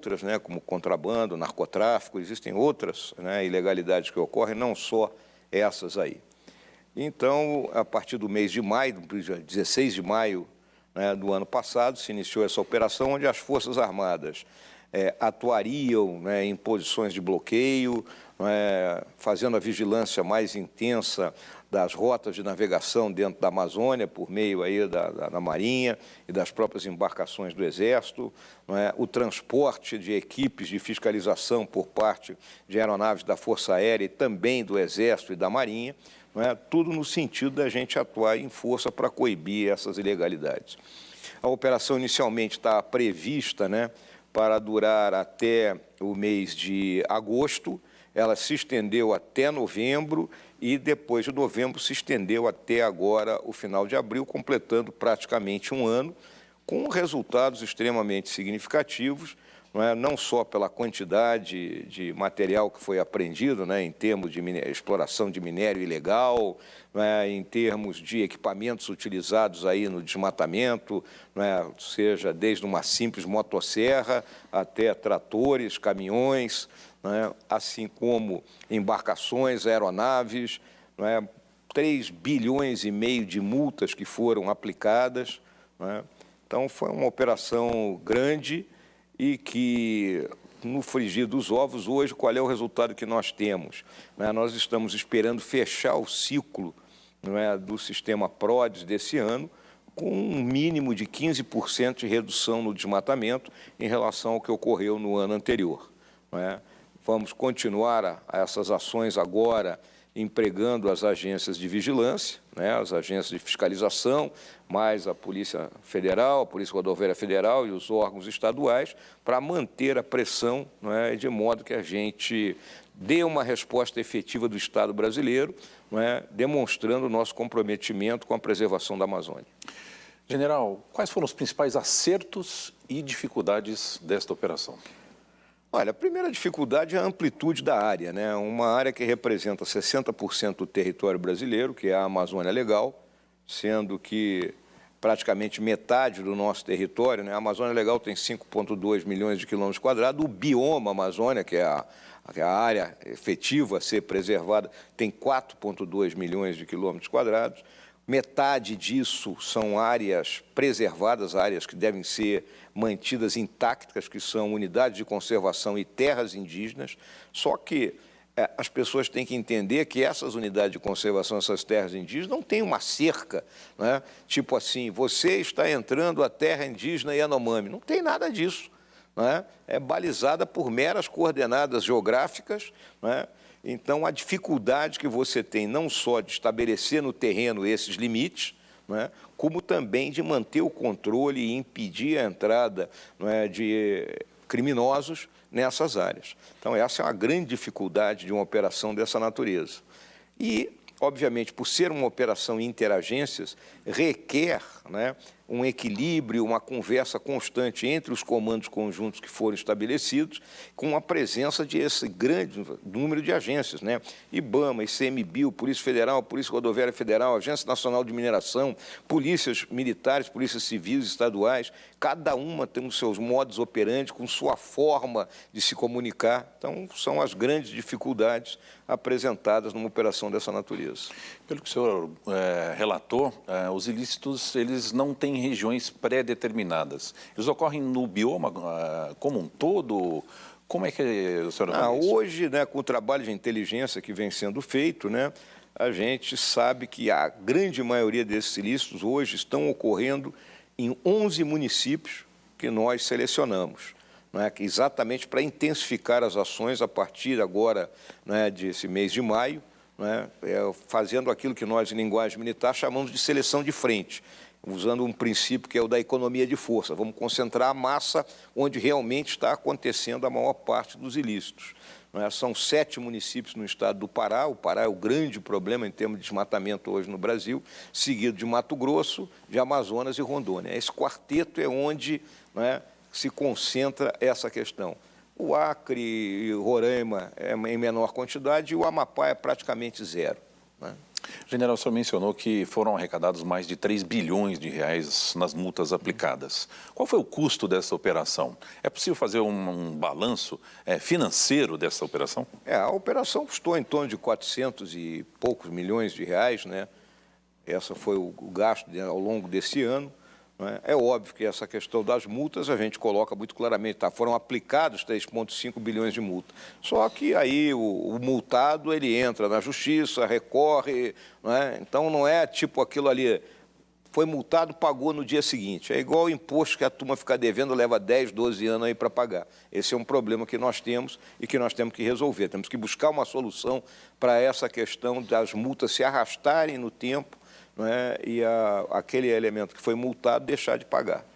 outras, né, como contrabando, narcotráfico, existem outras, né, ilegalidades que ocorrem, não só essas aí. Então, a partir do mês de maio, 16 de maio, né, do ano passado, se iniciou essa operação onde as Forças Armadas atuariam, né, em posições de bloqueio, fazendo a vigilância mais intensa das rotas de navegação dentro da Amazônia, por meio aí da Marinha e das próprias embarcações do Exército, o transporte de equipes de fiscalização por parte de aeronaves da Força Aérea e também do Exército e da Marinha, tudo no sentido da gente atuar em força para coibir essas ilegalidades. A operação inicialmente está prevista, para durar até o mês de agosto. Ela se estendeu até novembro e depois de novembro se estendeu até agora o final de abril, completando praticamente um ano, com resultados extremamente significativos, não só pela quantidade de material que foi apreendido, em termos de exploração de minério ilegal, em termos de equipamentos utilizados aí no desmatamento, seja desde uma simples motosserra até tratores, caminhões, assim como embarcações, aeronaves, 3,5 bilhões de multas que foram aplicadas. Então, foi uma operação grande e que, no frigir dos ovos, hoje, qual é o resultado que nós temos? Nós estamos esperando fechar o ciclo do sistema PRODES desse ano, com um mínimo de 15% de redução no desmatamento em relação ao que ocorreu no ano anterior. Vamos continuar essas ações agora empregando as agências de vigilância, as agências de fiscalização, mais a Polícia Federal, a Polícia Rodoviária Federal e os órgãos estaduais, para manter a pressão, de modo que a gente dê uma resposta efetiva do Estado brasileiro, demonstrando o nosso comprometimento com a preservação da Amazônia. General, quais foram os principais acertos e dificuldades desta operação? Olha, a primeira dificuldade é a amplitude da área, uma área que representa 60% do território brasileiro, que é a Amazônia Legal, sendo que praticamente metade do nosso território, a Amazônia Legal tem 5,2 milhões de quilômetros quadrados, o bioma Amazônia, que é a área efetiva a ser preservada, tem 4,2 milhões de quilômetros quadrados. Metade disso são áreas preservadas, áreas que devem ser mantidas intactas, que são unidades de conservação e terras indígenas, só que as pessoas têm que entender que essas unidades de conservação, essas terras indígenas, não têm uma cerca, tipo assim, você está entrando a terra indígena Yanomami, não tem nada disso, é balizada por meras coordenadas geográficas, Então, a dificuldade que você tem não só de estabelecer no terreno esses limites, como também de manter o controle e impedir a entrada de criminosos nessas áreas. Então, essa é uma grande dificuldade de uma operação dessa natureza. E, obviamente, por ser uma operação interagências, requer um equilíbrio, uma conversa constante entre os comandos conjuntos que foram estabelecidos, com a presença de esse grande número de agências, IBAMA, ICMBio, Polícia Federal, Polícia Rodoviária Federal, Agência Nacional de Mineração, polícias militares, polícias civis estaduais, cada uma tem os seus modus operandi, com sua forma de se comunicar. Então, são as grandes dificuldades apresentadas numa operação dessa natureza. Pelo que o senhor relatou, os ilícitos eles não têm regiões pré-determinadas. Eles ocorrem no bioma como um todo? Como é que o senhor analisa isso? Hoje, com o trabalho de inteligência que vem sendo feito, a gente sabe que a grande maioria desses ilícitos hoje estão ocorrendo em 11 municípios que nós selecionamos, exatamente para intensificar as ações a partir agora desse mês de maio, fazendo aquilo que nós, em linguagem militar, chamamos de seleção de frente, usando um princípio que é o da economia de força. Vamos concentrar a massa onde realmente está acontecendo a maior parte dos ilícitos. São 7 municípios no estado do Pará. O Pará é o grande problema em termos de desmatamento hoje no Brasil, seguido de Mato Grosso, de Amazonas e Rondônia. Esse quarteto é onde se concentra essa questão. O Acre e Roraima é em menor quantidade e o Amapá é praticamente zero. General, o senhor mencionou que foram arrecadados mais de 3 bilhões de reais nas multas aplicadas. Qual foi o custo dessa operação? É possível fazer um balanço financeiro dessa operação? A operação custou em torno de 400 e poucos milhões de reais, né? Essa foi o gasto ao longo desse ano. É óbvio que essa questão das multas a gente coloca muito claramente, tá? Foram aplicados 3,5 bilhões de multa. Só que aí o multado ele entra na justiça, recorre, então não é tipo aquilo ali, foi multado, pagou no dia seguinte. É igual o imposto que a turma fica devendo, leva 10, 12 anos aí para pagar. Esse é um problema que nós temos e que nós temos que resolver. Temos que buscar uma solução para essa questão das multas se arrastarem no tempo, e aquele elemento que foi multado deixar de pagar.